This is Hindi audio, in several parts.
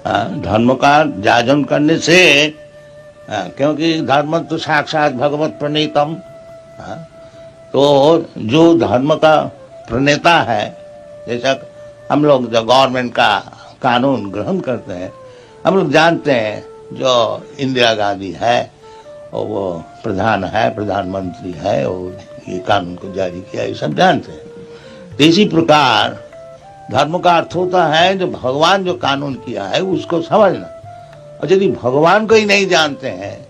धर्म का जाजन करने से, क्योंकि धर्म तो साक्षात भगवत प्रणीतम, तो जो धर्म का प्रणेता है, जैसा हम लोग जो गवर्नमेंट का कानून ग्रहण करते हैं, हम लोग जानते हैं जो इंदिरा गांधी है और वो प्रधान है, प्रधानमंत्री है और ये कानून को जारी किया, ये सब जानते हैं। तो इसी प्रकार धर्म का अर्थ होता है जो भगवान जो कानून किया है उसको समझना। और यदि भगवान को ही नहीं जानते हैं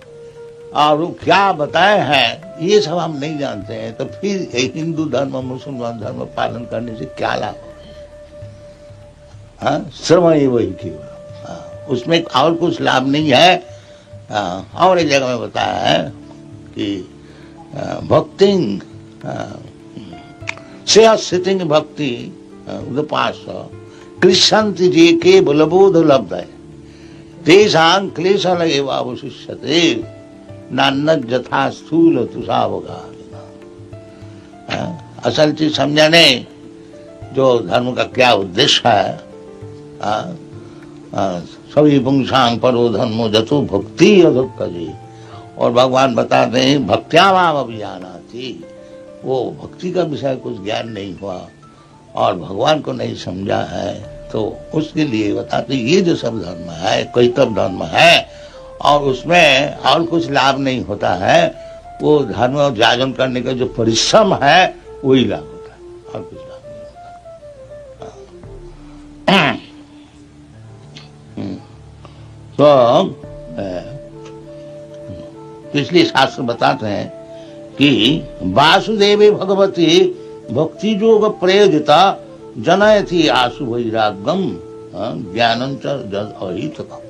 और वो क्या बताए हैं ये सब हम नहीं जानते हैं, तो फिर हिंदू धर्म मुसलमान धर्म पालन करने से क्या लाभ हो? श्रम ही वही केवल, उसमें और कुछ लाभ नहीं है। और एक जगह में बताया है कि भक्ति से स्थिति भक्ति उपास कृष्णंति जे के बलबोध लब्ध है तेषां क्लेश एवावशिष्यते नान्य जथा स्थूल तुषावगा। असल चीज समझा नहीं जो धर्म का क्या उद्देश्य है। सभी पुंसांग परो धर्मो जतो भक्ति अधुक्का जी, और भगवान बताते हैं भक्त्यावाम अभियान थी, वो भक्ति का विषय कुछ ज्ञान नहीं हुआ और भगवान को नहीं समझा है, तो उसके लिए बताते ये जो सब धर्म है कैतव धर्म है और उसमें और कुछ लाभ नहीं होता है, वो धर्म जागरण करने का जो परिश्रम है वही लाभ होता है और कुछ लाभ नहीं होता। तो इसलिए शास्त्र बताते हैं कि वासुदेवे भगवती भक्ति योग प्रयोजिता जनयति आशु वैराग्यम ज्ञानं च अहितकम।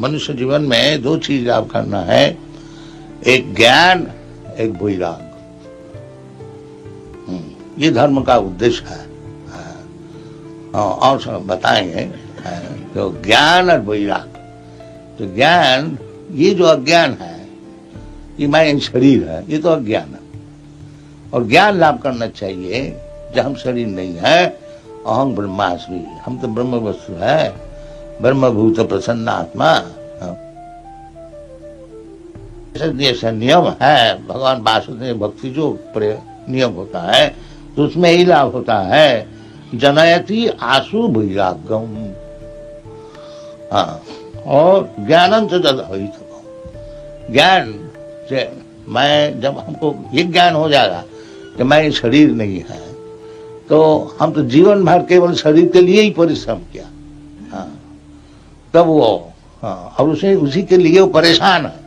मनुष्य जीवन में दो चीज आप करना है, एक ज्ञान एक वैराग। ये धर्म का उद्देश्य है। और सब बताएंगे तो ज्ञान और वैराग। तो ज्ञान, ये जो अज्ञान है, ये मैं शरीर है, ये तो अज्ञान है। और ज्ञान लाभ करना चाहिए जब हम शरीर नहीं है, अहं ब्रह्मास्मि, हम तो ब्रह्म वस्तु है, ब्रह्मभूत प्रसन्न आत्मा। जैसा नियम है भगवान वासुदेव भक्ति जो नियम होता है तो उसमें ही लाभ होता है, जनयति आशु वैराग्यम। और ज्ञानं च अहितकम। ज्ञान से मैं, जब हमको ये ज्ञान हो जाएगा कि मैं शरीर नहीं है, तो हम तो जीवन भर केवल शरीर के लिए ही परिश्रम किया, तब वो और उसी के लिए वो परेशान है।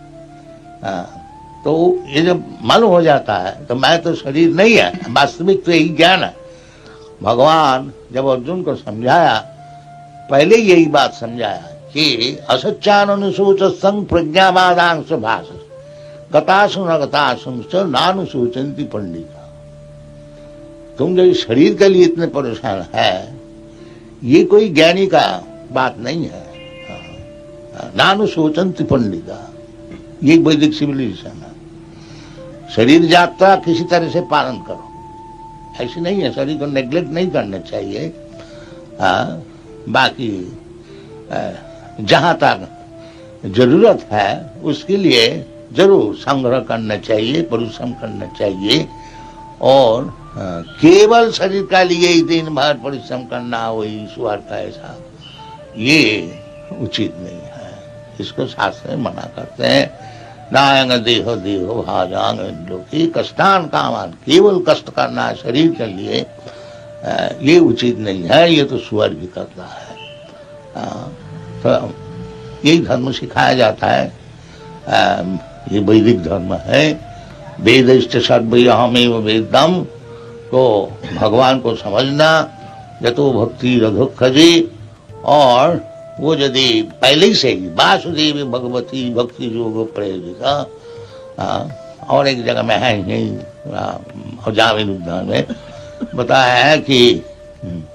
तो ये जब मालूम हो जाता है तो मैं तो शरीर नहीं है, वास्तविक तो यही ज्ञान है। भगवान जब अर्जुन को समझाया, पहले यही बात समझाया कि असच्चानुसूच संग प्रज्ञावादांश भाष गतासु न गतासु नानुसूचन्ति पंडिता। तुम जो शरीर के लिए इतने परेशान है, ये कोई ज्ञानी का बात नहीं है। नानुसूचन्ति पंडिता, ये वैदिक सिविलाइजेशन है। शरीर यात्रा किसी तरह से पालन करो, ऐसी नहीं है। शरीर को नेग्लेक्ट नहीं करना चाहिए। बाकी जहां तक जरूरत है उसके लिए जरूर संग्रह करना चाहिए, परिश्रम करना चाहिए। और केवल शरीर का लिए ही दिन भर परिश्रम करना, वही ईश्वर का ऐसा, ये उचित नहीं है। इसको शास्त्र में मना करते हैं। नायंग देहो देहो भाजांग लोकी कष्टान कामान, केवल कष्ट करना शरीर के लिए ये उचित नहीं है, ये तो सुअर भी करता है। तो यही धर्म सिखाया जाता है। ये वैदिक धर्म है। वेदिष्ट सर्वहमेव वेदम, तो भगवान को समझना, जतो भक्ति रघुख जी। और वो यदि पहले से ही वासुदेव भगवती भक्ति योग प्रयोजिता, और एक जगह में है यही जामिन उद्यान में बताया है कि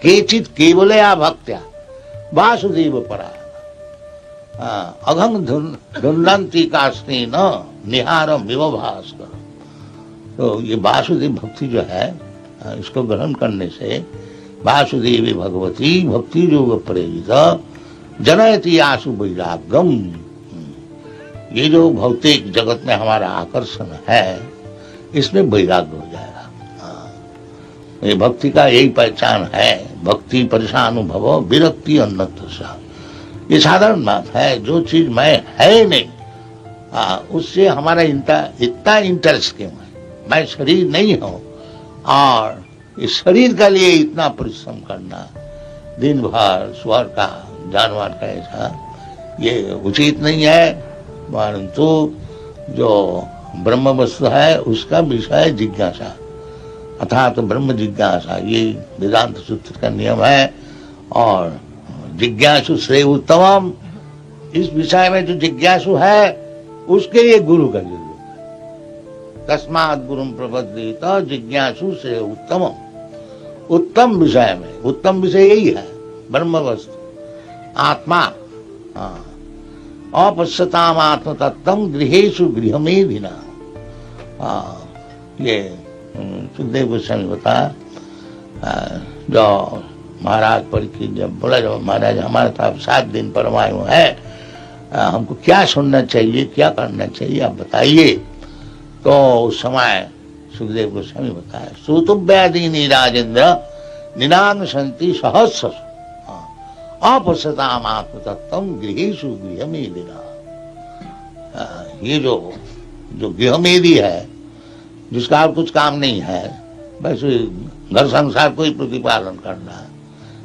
केचित केवलया भक्त्या वासुदेव परा अघंग धुंडंती कास्नी न निहारम विभास्कर। तो ये वासुदेव भक्ति जो है, इसको ग्रहण करने से वासुदेवी भगवती भक्ति योग प्रेरित जनयति आशु वैराग्यम। ये जो भौतिक जगत में हमारा आकर्षण है, इसमें वैराग्य हो जाएगा। ये भक्ति का यही पहचान है। भक्ति परेशानुभव विरक्ति अन्यत्र सा। ये साधारण बात है। जो चीज मैं है नहीं, उससे हमारा इतना इंटरेस्ट क्यों है? मैं शरीर नहीं हूं और इस शरीर के लिए इतना परिश्रम करना, दिन भर स्वर का जानवर का ऐसा, ये उचित नहीं है। परंतु जो ब्रह्म वस्तु है उसका विषय जिज्ञासा, अर्थात तो ब्रह्म जिज्ञासा, ये वेदांत सूत्र का नियम है। और जिज्ञासु श्रेय उत्तमम, इस विषय में जो जिज्ञासु है उसके लिए गुरु का जरूरत है। तस्मात् गुरुम प्रपद्येत जिज्ञासु श्रेय उत्तमम। उत्तम विषय में, उत्तम विषय यही है ब्रह्म वस्तु आत्मा। अपश्यताम आत्म तत्वम गृहेषु गृहमेधिना। ये सुखदेव गोस्वामी बताया। जो महाराज परीक्षित जब बोला, जब महाराज हमारे साथ 7 दिन परमायु है, हमको क्या सुनना चाहिए, क्या करना चाहिए, आप बताइए। तो उस समय सुखदेव गोस्वामी बताया, सूतुव्यादीनि राजेंद्र निनांग संति सहस्र अपश्यताम आत्म तत्वम गृहेषु गृहमेधिना। ये जो गृहमेधी है, जिसका और कुछ काम नहीं है, बस घर संसार को ही प्रतिपालन करना है,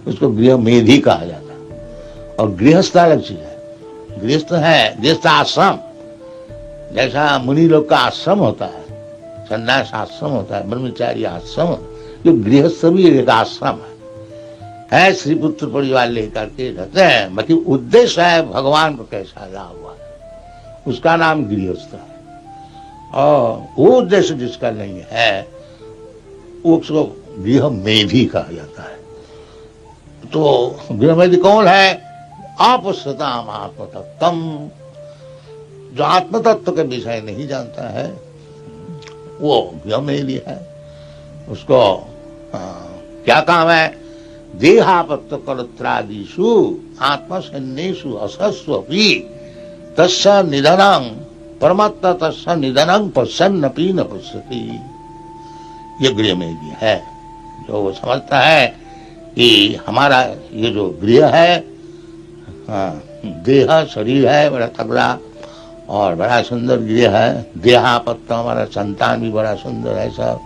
उसको गृहमेधी कहा जाता है। और गृहस्थ अलग चीज है। गृहस्थ है, गृहस्थ आश्रम, जैसा मुनि लोग का आश्रम होता है, संन्यास आश्रम होता है, ब्रह्मचारी आश्रम, जो गृहस्थ भी एक आश्रम है श्री पुत्र परिवार लेकर के रहते हैं। बाकी उद्देश्य है भगवान को कैसा लाभ हुआ, उसका नाम गृहस्थ है। और वो उद्देश्य जिसका नहीं है उसको गृहमेधी कहा जाता है। तो गृहमेधी कौन है? अपश्यताम आत्म तत्वम। जो आत्म तत्व के विषय नहीं जानता है वो गृहमेधी है। उसको क्या काम है? देहापत्य कलत्रादिषु आत्मसन्नेषु असस्वपि तस्य निधनं परमात्मा तस्य निधनं पश्यन्नपि न पश्यति। ये गृहमेधी है, जो वो समझता है कि हमारा ये जो गृह है, देह शरीर है बड़ा तगड़ा और बड़ा सुंदर गृह है। देहापत्य, हमारा संतान भी बड़ा सुंदर है सब,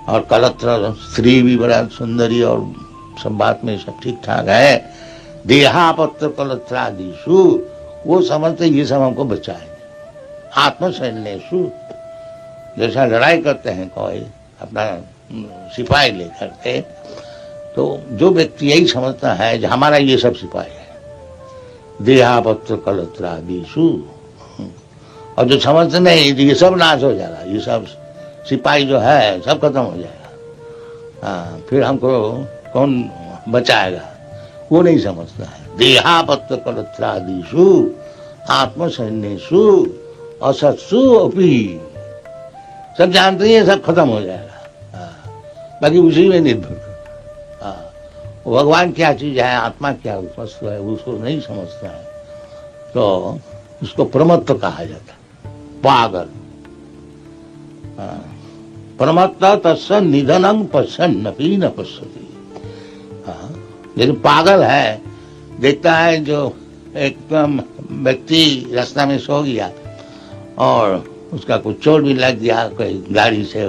और कलत्र स्त्री भी बड़ा सुंदरी, और सब बात में सब ठीक ठाक है। देहापत्य कलत्रादिषु, वो समझते ये सब हमको बचाएंगे। आत्मसैन्येषु, जैसा लड़ाई करते हैं कोई अपना सिपाही लेकर के, तो जो व्यक्ति यही समझता है कि हमारा ये सब सिपाही है, देहापत्य कलत्रादिषु, और जो समझते नहीं ये सब नाश हो जाएगा, ये सब सिपाही जो है सब खत्म हो जाएगा, फिर हमको कौन बचाएगा, वो नहीं समझता है। देहापत्य कलत्रादिषु आत्मसैन्येषु असत्सु अपि, सब जानते हैं सब खत्म हो जाएगा, बाकी उसी में निर्भर कर। भगवान क्या चीज है, आत्मा क्या वस्तु है, उसको नहीं समझता है, तो उसको प्रमत्त कहा जाता है, पागल। प्रमत्त तस्य निधनं पश्यन्नपि न पश्यति। जैसे पागल है, देखता है जो एक व्यक्ति रास्ता में सो गया और उसका कुछ चोट भी लग गया कोई गाड़ी से,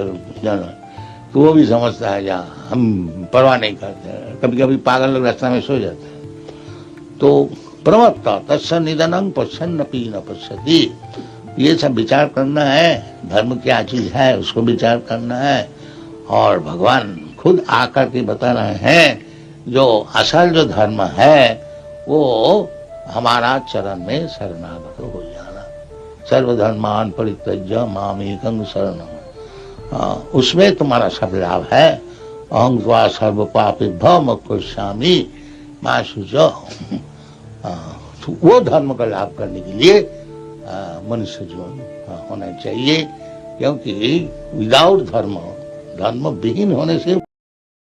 तो वो भी समझता है या हम परवाह नहीं करते। कभी कभी पागल लोग रास्ता में सो जाते हैं। तो प्रमत्त तस्य निधनं पश्यन्नपि न पश्यति, ये सब विचार करना है। धर्म क्या चीज है उसको विचार करना है, और भगवान खुद आकर के बता रहे हैं जो असल जो धर्म है वो हमारा चरण में शरणागत हो जाना। सर्वधर्मान परित्यज्य मामेकं शरणं, उसमें तुम्हारा सब लाभ है। अहं त्वा सर्व पापेभ्यो मोक्षयिष्यामि मा शुचो। वो धर्म का लाभ करने के लिए मनुष्य जीवन होना चाहिए, क्योंकि विदाउट धर्म, धर्म विहीन होने से